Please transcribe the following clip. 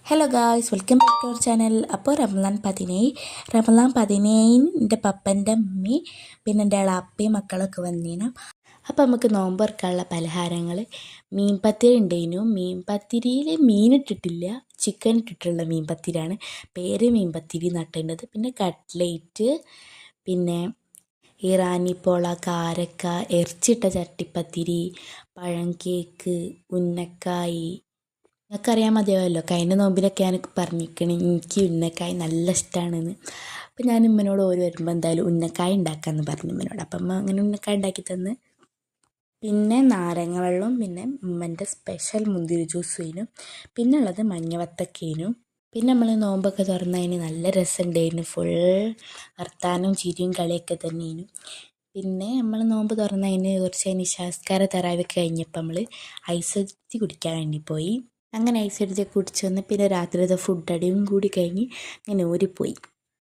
Hello guys, welcome back to our channel. അപ്പോൾ റമദാൻ 17 എൻ്റെ പപ്പൻ്റെ അമ്മി പിന്നെ എൻ്റെ അപ്പയും മക്കളൊക്കെ വന്നീനു. അപ്പോൾ നമുക്ക് നോമ്പ് തുറക്കാനുള്ള പലഹാരങ്ങൾ മീൻ പത്തിരി ഉണ്ടായിരുന്നു. മീൻ പത്തിരിയിൽ മീനിട്ടിട്ടില്ല, ചിക്കൻ ഇട്ടിട്ടുള്ള മീൻ പത്തിരിയാണ്. പേര് മീൻ പത്തിരി നട്ടുന്നത്. പിന്നെ കട്ട്ലേറ്റ്, പിന്നെ ഇറാനി പോള, കാരക്ക, ഇറച്ചിട്ട ചട്ടിപ്പത്തിരി, പഴം കേക്ക്, ഉന്നക്കായി. നിങ്ങൾക്കറിയാൻ മതിയാവുമല്ലോ, കഴിഞ്ഞ നോമ്പിലൊക്കെ ഞാൻ പറഞ്ഞിരിക്കണേ എനിക്ക് ഉന്നക്കായ് നല്ല ഇഷ്ടമാണെന്ന്. അപ്പം ഞാൻ ഉമ്മനോട് ഓര് വരുമ്പോൾ എന്തായാലും ഉന്നക്കായ് ഉണ്ടാക്കാമെന്ന് പറഞ്ഞു ഉമ്മനോട്. അപ്പം അമ്മ അങ്ങനെ ഉന്നക്കായ് ഉണ്ടാക്കി തന്ന്. പിന്നെ നാരങ്ങ വെള്ളവും പിന്നെ ഉമ്മൻ്റെ സ്പെഷ്യൽ മുന്തിരി ജ്യൂസും. പിന്നെ ഉള്ളത് മഞ്ഞവത്തക്കേനും. പിന്നെ നമ്മൾ നോമ്പൊക്കെ തുറന്നതിന് നല്ല രസമുണ്ടായിരുന്നു. ഫുൾ വർത്താനവും ചിരിയും കളിയൊക്കെ തന്നെയായിരുന്നു. പിന്നെ നമ്മൾ നോമ്പ് തുറന്നതിന് കുറച്ച് നിശാസ്കാര തറാവൊക്കെ കഴിഞ്ഞപ്പോൾ നമ്മൾ ഐസ് കുടിക്കാൻ വേണ്ടി പോയി. അങ്ങനെ ഐസ് കുടിച്ച് വന്ന് പിന്നെ രാത്രിയിലത്തെ ഫുഡ് അടിയും കൂടി കഴിഞ്ഞ് അങ്ങനെ ഊരിപ്പോയി.